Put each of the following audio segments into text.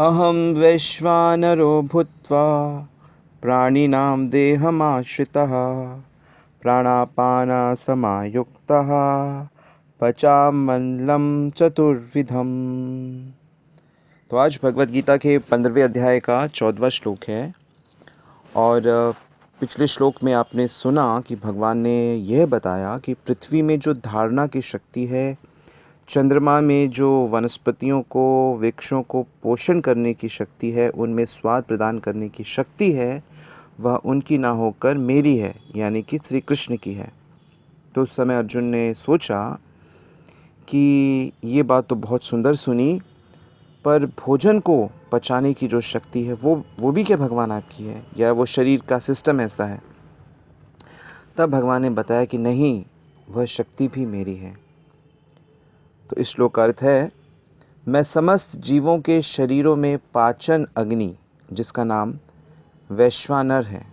अहं वैश्वानरो भूत्वा प्राणिनां देहमाश्रितः प्राणापानसमायुक्तः पचाम्यन्नं चतुर्विधम्। तो आज भगवद गीता के 15वें अध्याय का 14वां श्लोक है। और पिछले श्लोक में आपने सुना कि भगवान ने यह बताया कि पृथ्वी में जो धारणा की शक्ति है, चंद्रमा में जो वनस्पतियों को, वृक्षों को पोषण करने की शक्ति है, उनमें स्वाद प्रदान करने की शक्ति है, वह उनकी ना होकर मेरी है, यानी कि श्री कृष्ण की है। तो उस समय अर्जुन ने सोचा कि ये बात तो बहुत सुंदर सुनी, पर भोजन को पचाने की जो शक्ति है वो भी क्या भगवान आपकी है, या वो शरीर का सिस्टम ऐसा है? तब भगवान ने बताया कि नहीं, वह शक्ति भी मेरी है। तो इस श्लोक का अर्थ है, मैं समस्त जीवों के शरीरों में पाचन अग्नि, जिसका नाम वैश्वानर है,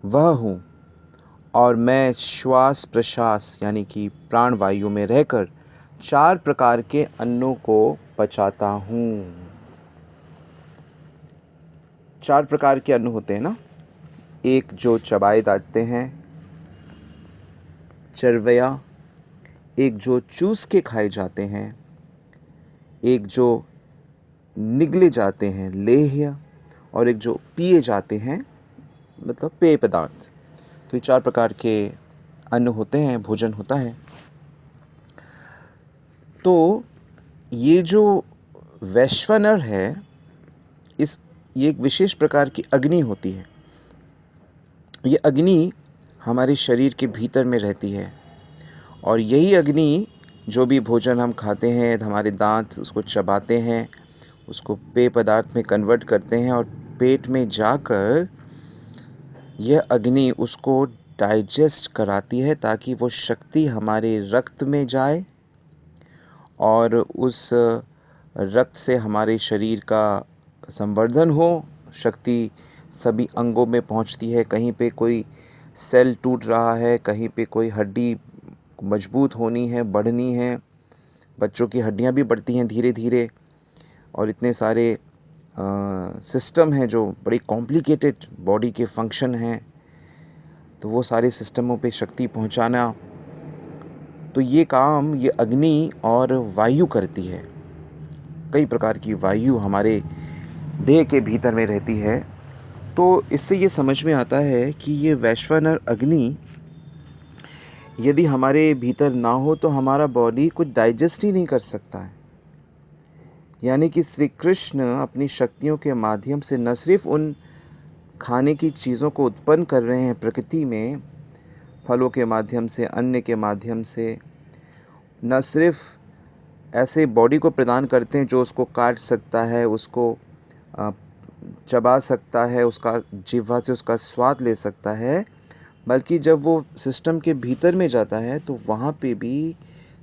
वह हूँ। और मैं श्वास प्रश्वास यानी कि प्राण वायु में रहकर 4 प्रकार के अन्नों को पचाता हूँ। 4 प्रकार के अन्न होते हैं ना, एक जो चबाए जाते हैं, चरवया, एक जो चूस के खाए जाते हैं, एक जो निगले जाते हैं, लेह्य, और एक जो पिए जाते हैं, मतलब पेय पदार्थ। तो ये 4 प्रकार के अन्न होते हैं, भोजन होता है। तो ये जो वैश्वानर है, ये एक विशेष प्रकार की अग्नि होती है। ये अग्नि हमारे शरीर के भीतर में रहती है, और यही अग्नि जो भी भोजन हम खाते हैं, हमारे दांत उसको चबाते हैं, उसको पेय पदार्थ में कन्वर्ट करते हैं, और पेट में जाकर यह अग्नि उसको डाइजेस्ट कराती है, ताकि वो शक्ति हमारे रक्त में जाए और उस रक्त से हमारे शरीर का संवर्धन हो। शक्ति सभी अंगों में पहुंचती है। कहीं पे कोई सेल टूट रहा है, कहीं पे कोई हड्डी मजबूत होनी है, बढ़नी है। बच्चों की हड्डियां भी बढ़ती हैं धीरे धीरे, और इतने सारे सिस्टम हैं जो बड़ी कॉम्प्लिकेटेड बॉडी के फंक्शन हैं। तो वो सारे सिस्टमों पे शक्ति पहुंचाना, तो ये काम ये अग्नि और वायु करती है। कई प्रकार की वायु हमारे देह के भीतर में रहती है। तो इससे ये समझ में आता है कि ये वैश्वानर अग्नि यदि हमारे भीतर ना हो तो हमारा बॉडी कुछ डाइजेस्ट ही नहीं कर सकता है। यानी कि श्री कृष्ण अपनी शक्तियों के माध्यम से न सिर्फ उन खाने की चीज़ों को उत्पन्न कर रहे हैं प्रकृति में, फलों के माध्यम से, अन्न के माध्यम से, न सिर्फ ऐसे बॉडी को प्रदान करते हैं जो उसको काट सकता है, उसको चबा सकता है, उसका जिह्वा से उसका स्वाद ले सकता है, बल्कि जब वो सिस्टम के भीतर में जाता है तो वहाँ पे भी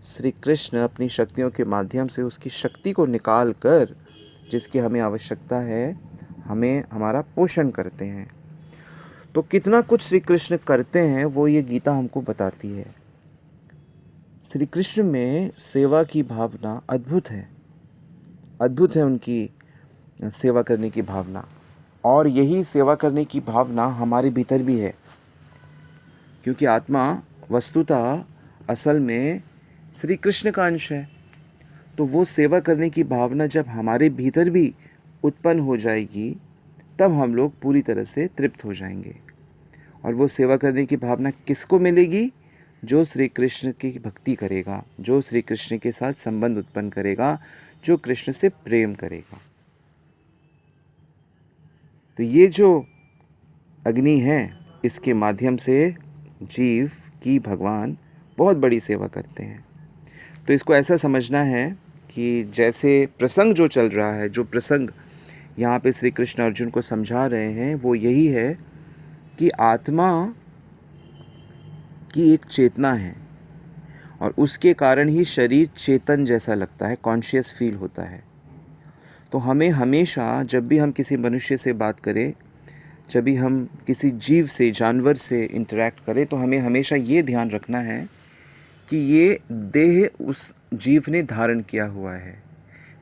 श्री कृष्ण अपनी शक्तियों के माध्यम से उसकी शक्ति को निकाल कर, जिसकी हमें आवश्यकता है, हमें हमारा पोषण करते हैं। तो कितना कुछ श्री कृष्ण करते हैं वो ये गीता हमको बताती है। श्री कृष्ण में सेवा की भावना अद्भुत है। अद्भुत है उनकी सेवा करने की भावना, और यही सेवा करने की भावना हमारे भीतर भी है, क्योंकि आत्मा वस्तुतः असल में श्री कृष्ण का अंश है। तो वो सेवा करने की भावना जब हमारे भीतर भी उत्पन्न हो जाएगी, तब हम लोग पूरी तरह से तृप्त हो जाएंगे। और वो सेवा करने की भावना किसको मिलेगी? जो श्री कृष्ण की भक्ति करेगा, जो श्री कृष्ण के साथ संबंध उत्पन्न करेगा, जो कृष्ण से प्रेम करेगा। तो ये जो अग्नि है, इसके माध्यम से जीव की भगवान बहुत बड़ी सेवा करते हैं। तो इसको ऐसा समझना है कि जैसे प्रसंग जो चल रहा है, जो प्रसंग यहाँ पे श्री कृष्ण अर्जुन को समझा रहे हैं, वो यही है कि आत्मा की एक चेतना है, और उसके कारण ही शरीर चेतन जैसा लगता है, कॉन्शियस फील होता है। तो हमें हमेशा जब भी हम किसी मनुष्य से बात करें, जब भी हम किसी जीव से, जानवर से इंटरेक्ट करें, तो हमें हमेशा ये ध्यान रखना है कि ये देह उस जीव ने धारण किया हुआ है,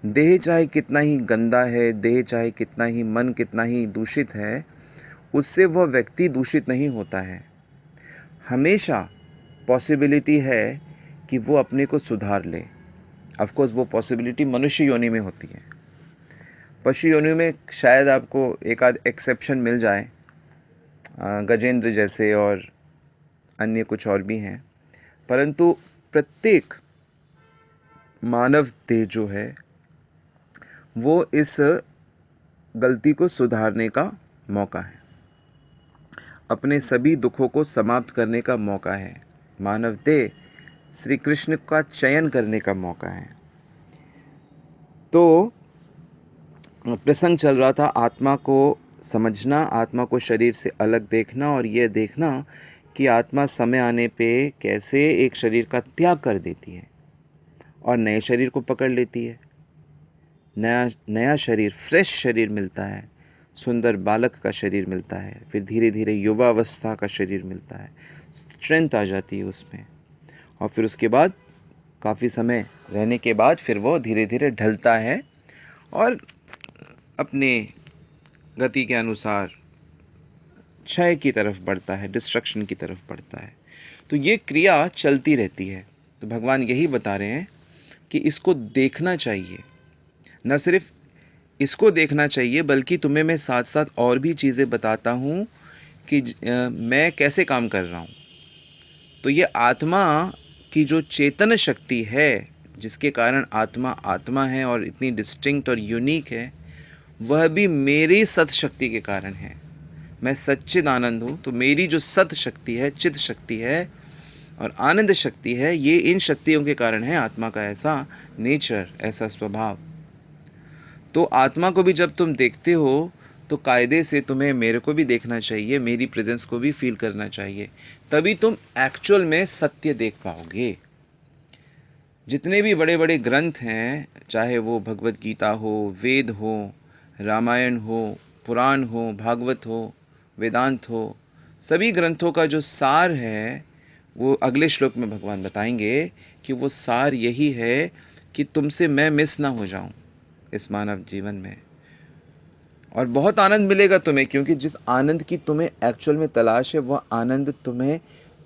देह चाहे कितना ही गंदा है, देह चाहे कितना ही, मन कितना ही दूषित है, उससे वह व्यक्ति दूषित नहीं होता है। हमेशा पॉसिबिलिटी है कि वो अपने को सुधार ले। ऑफ कोर्स वो पॉसिबिलिटी मनुष्य योनि में होती है। पशु योनि में शायद आपको एक आध एक्सेप्शन मिल जाए, गजेंद्र जैसे और अन्य कुछ और भी हैं, परंतु प्रत्येक मानव देह जो है वो इस गलती को सुधारने का मौका है, अपने सभी दुखों को समाप्त करने का मौका है। मानव देह श्री कृष्ण का चयन करने का मौका है। तो प्रसंग चल रहा था आत्मा को समझना, आत्मा को शरीर से अलग देखना और यह देखना कि आत्मा समय आने पे कैसे एक शरीर का त्याग कर देती है और नए शरीर को पकड़ लेती है। नया शरीर, फ्रेश शरीर मिलता है, सुंदर बालक का शरीर मिलता है, फिर धीरे धीरे युवावस्था का शरीर मिलता है, स्ट्रेंथ आ जाती है उसमें, और फिर उसके बाद काफ़ी समय रहने के बाद फिर वो धीरे धीरे ढलता है और अपने गति के अनुसार क्षय की तरफ बढ़ता है, डिस्ट्रक्शन की तरफ बढ़ता है। तो ये क्रिया चलती रहती है। तो भगवान यही बता रहे हैं कि इसको देखना चाहिए, न सिर्फ इसको देखना चाहिए बल्कि तुम्हें मैं साथ साथ और भी चीज़ें बताता हूँ कि मैं कैसे काम कर रहा हूँ। तो ये आत्मा की जो चेतन शक्ति है, जिसके कारण आत्मा आत्मा है और इतनी डिस्टिंक्ट और यूनिक है, वह भी मेरी सत शक्ति के कारण है। मैं सच्चिद आनंद हूँ, तो मेरी जो सत शक्ति है, चित शक्ति है और आनंद शक्ति है, ये इन शक्तियों के कारण है आत्मा का ऐसा नेचर, ऐसा स्वभाव। तो आत्मा को भी जब तुम देखते हो तो कायदे से तुम्हें मेरे को भी देखना चाहिए, मेरी प्रेजेंस को भी फील करना चाहिए, तभी तुम एक्चुअल में सत्य देख पाओगे। जितने भी बड़े बड़े ग्रंथ हैं, चाहे वो भगवत गीता हो, वेद हो, रामायण हो, पुराण हो, भागवत हो, वेदांत हो, सभी ग्रंथों का जो सार है वो अगले श्लोक में भगवान बताएंगे कि वो सार यही है कि तुमसे मैं मिस ना हो जाऊं इस मानव जीवन में। और बहुत आनंद मिलेगा तुम्हें, क्योंकि जिस आनंद की तुम्हें एक्चुअल में तलाश है वह आनंद तुम्हें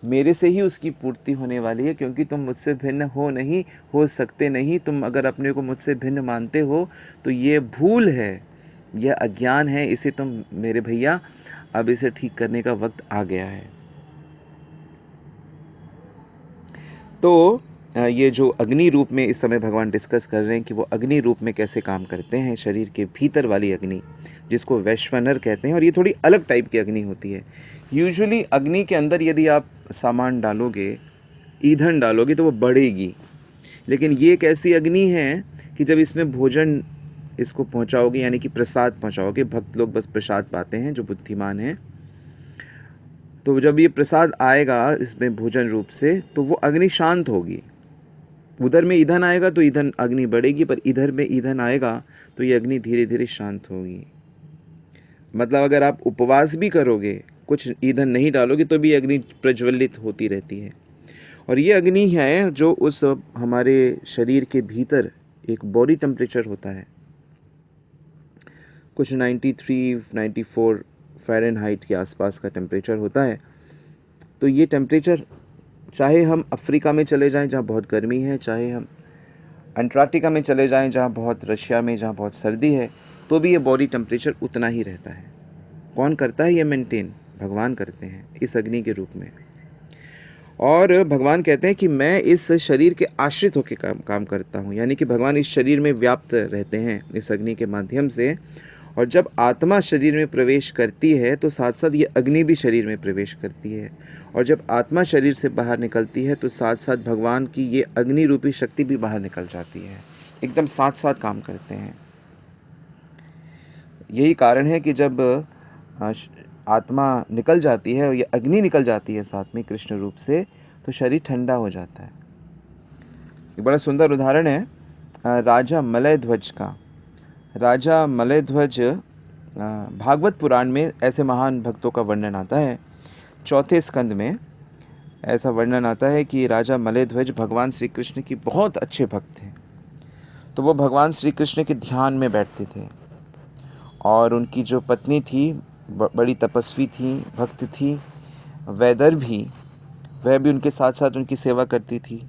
मेरे से ही उसकी पूर्ति होने वाली है, क्योंकि तुम मुझसे भिन्न हो नहीं, हो सकते नहीं। तुम अगर अपने को मुझसे भिन्न मानते हो तो ये भूल है, यह अज्ञान है। इसे तुम मेरे भैया अब इसे ठीक करने का वक्त आ गया है। तो ये जो अग्नि रूप में इस समय भगवान डिस्कस कर रहे हैं कि वो अग्नि रूप में कैसे काम करते हैं, शरीर के भीतर वाली अग्नि जिसको वैश्वानर कहते हैं, और ये थोड़ी अलग टाइप की अग्नि होती है। यूजुअली अग्नि के अंदर यदि आप सामान डालोगे, ईंधन डालोगे तो वो बढ़ेगी, लेकिन ये एक ऐसी अग्नि है कि जब इसमें भोजन इसको पहुंचाओगे, यानी कि प्रसाद पहुंचाओगे, भक्त लोग बस प्रसाद पाते हैं जो बुद्धिमान हैं, तो जब ये प्रसाद आएगा इसमें भोजन रूप से, तो वो अग्नि शांत होगी। उधर में ईंधन आएगा तो ईंधन अग्नि बढ़ेगी, पर इधर में ईंधन आएगा तो ये अग्नि धीरे धीरे शांत होगी। मतलब अगर आप उपवास भी करोगे, कुछ ईंधन नहीं डालोगे, तो भी अग्नि प्रज्वलित होती रहती है। और ये अग्नि है जो उस हमारे शरीर के भीतर एक बॉडी टेम्परेचर होता है, कुछ 93-94 फ़ारेनहाइट के आसपास का टेम्परेचर होता है। तो ये टेम्परेचर, चाहे हम अफ्रीका में चले जाएं जहाँ बहुत गर्मी है, चाहे हम अंटार्कटिका में चले जाएं जहाँ बहुत, रशिया में जहाँ बहुत सर्दी है, तो भी ये बॉडी टेम्परेचर उतना ही रहता है। कौन करता है ये मेंटेन? भगवान करते हैं इस अग्नि के रूप में। और भगवान कहते हैं कि मैं इस शरीर के आश्रित होकर काम करता हूँ, यानी कि भगवान इस शरीर में व्याप्त रहते हैं इस अग्नि के माध्यम से। और जब आत्मा शरीर में प्रवेश करती है तो साथ साथ ये अग्नि भी शरीर में प्रवेश करती है, और जब आत्मा शरीर से बाहर निकलती है तो साथ साथ भगवान की ये अग्नि रूपी शक्ति भी बाहर निकल जाती है, एकदम साथ साथ काम करते हैं। यही कारण है कि जब आत्मा निकल जाती है और ये अग्नि निकल जाती है साथ में कृष्ण रूप से, तो शरीर ठंडा हो जाता है। एक बड़ा सुंदर उदाहरण है राजा मलय ध्वज का। राजा मलय ध्वज, भागवत पुराण में ऐसे महान भक्तों का वर्णन आता है। चौथे स्कंद में ऐसा वर्णन आता है कि राजा मलय ध्वज भगवान श्री कृष्ण की बहुत अच्छे भक्त थे। तो वो भगवान श्री कृष्ण के ध्यान में बैठते थे और उनकी जो पत्नी थी बड़ी तपस्वी थी, भक्त थी, वैदर्भी, वह भी उनके साथ साथ उनकी सेवा करती थी।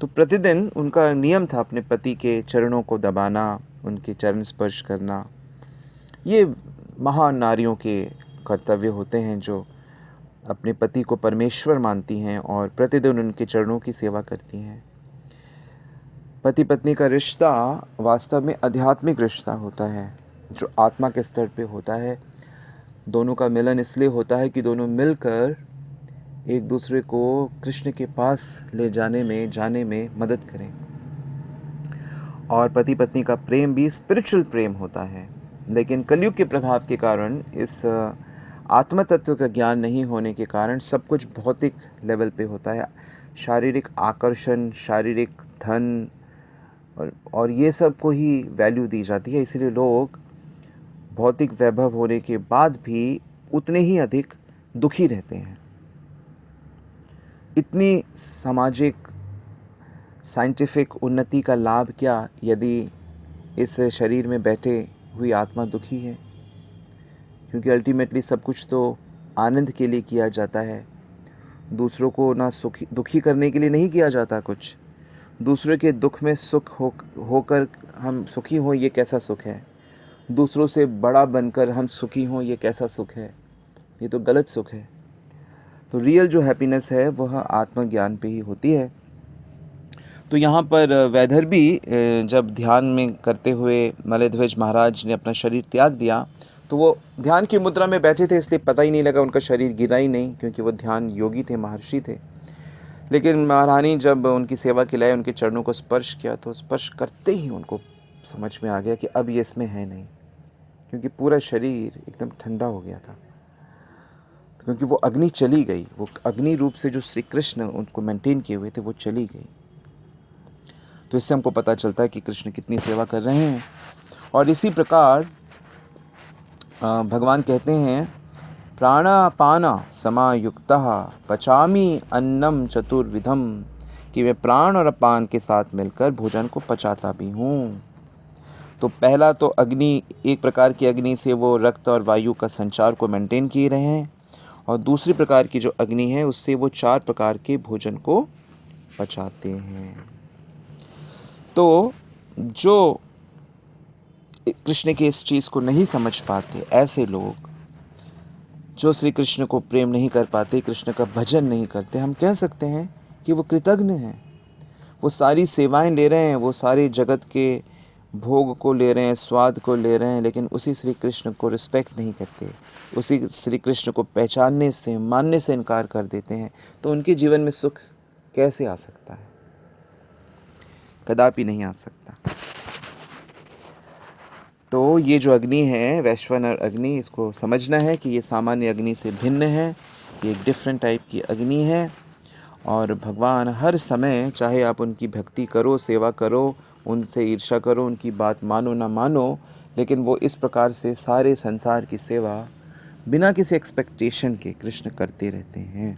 तो प्रतिदिन उनका नियम था अपने पति के चरणों को दबाना, उनके चरण स्पर्श करना। ये महान नारियों के कर्तव्य होते हैं जो अपने पति को परमेश्वर मानती हैं और प्रतिदिन उनके चरणों की सेवा करती हैं। पति पत्नी का रिश्ता वास्तव में आध्यात्मिक रिश्ता होता है जो आत्मा के स्तर पे होता है। दोनों का मिलन इसलिए होता है कि दोनों मिलकर एक दूसरे को कृष्ण के पास ले जाने में मदद करें। और पति पत्नी का प्रेम भी स्पिरिचुअल प्रेम होता है, लेकिन कलयुग के प्रभाव के कारण, इस आत्म तत्व का ज्ञान नहीं होने के कारण सब कुछ भौतिक लेवल पे होता है। शारीरिक आकर्षण, शारीरिक धन और ये सब को ही वैल्यू दी जाती है। इसीलिए लोग भौतिक वैभव होने के बाद भी उतने ही अधिक दुखी रहते हैं। इतनी सामाजिक साइंटिफिक उन्नति का लाभ क्या यदि इस शरीर में बैठे हुई आत्मा दुखी है? क्योंकि अल्टीमेटली सब कुछ तो आनंद के लिए किया जाता है। दूसरों को ना दुखी करने के लिए नहीं किया जाता कुछ। दूसरे के दुख में सुख होकर हम सुखी हों, ये कैसा सुख है? दूसरों से बड़ा बनकर हम सुखी हों, ये कैसा सुख है? ये तो गलत सुख है। तो रियल जो हैप्पीनेस है वह आत्मज्ञान पे ही होती है। तो यहाँ पर वैदर्भी जब ध्यान में करते हुए मलयध्वज महाराज ने अपना शरीर त्याग दिया, तो वो ध्यान की मुद्रा में बैठे थे, इसलिए पता ही नहीं लगा, उनका शरीर गिरा ही नहीं, क्योंकि वो ध्यान योगी थे, महर्षि थे। लेकिन महारानी जब उनकी सेवा के लिए उनके चरणों को स्पर्श किया, तो स्पर्श करते ही उनको समझ में आ गया कि अब ये इसमें है नहीं, क्योंकि पूरा शरीर एकदम ठंडा हो गया था। क्योंकि वो अग्नि चली गई, वो अग्नि रूप से जो श्री कृष्ण उनको मेंटेन किए हुए थे वो चली गई। तो इससे हमको पता चलता है कि कृष्ण कितनी सेवा कर रहे हैं। और इसी प्रकार भगवान कहते हैं, प्राणापाना समायुक्तः पचामी अन्नम चतुर्विधम, कि मैं प्राण और अपान के साथ मिलकर भोजन को पचाता भी हूँ। तो पहला तो अग्नि, एक प्रकार की अग्नि से वो रक्त और वायु का संचार को मेंटेन किए रहे हैं, और दूसरी प्रकार की जो अग्नि है उससे वो 4 प्रकार के भोजन को पचाते हैं। तो जो कृष्ण के इस चीज को नहीं समझ पाते, ऐसे लोग जो श्री कृष्ण को प्रेम नहीं कर पाते, कृष्ण का भजन नहीं करते, हम कह सकते हैं कि वो कृतज्ञ हैं। वो सारी सेवाएं ले रहे हैं, वो सारे जगत के भोग को ले रहे हैं, स्वाद को ले रहे हैं, लेकिन उसी श्री कृष्ण को रिस्पेक्ट नहीं करते, उसी श्री कृष्ण को पहचानने से, मानने से इनकार कर देते हैं। तो उनके जीवन में सुख कैसे आ सकता है? कदापि नहीं आ सकता। तो ये जो अग्नि है, वैश्वानर अग्नि, इसको समझना है कि ये सामान्य अग्नि से भिन्न है, ये एक डिफरेंट टाइप की अग्नि है। और भगवान हर समय, चाहे आप उनकी भक्ति करो, सेवा करो, उनसे ईर्ष्या करो, उनकी बात मानो ना मानो, लेकिन वो इस प्रकार से सारे संसार की सेवा बिना किसी एक्सपेक्टेशन के कृष्ण करते रहते हैं।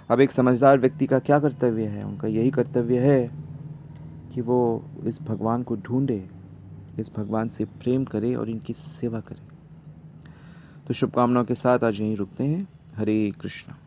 अब एक समझदार व्यक्ति का क्या कर्तव्य है? उनका यही कर्तव्य है कि वो इस भगवान को ढूंढे, इस भगवान से प्रेम करे और इनकी सेवा करे। तो शुभकामनाओं के साथ आज यहीं रुकते हैं। हरे कृष्णा।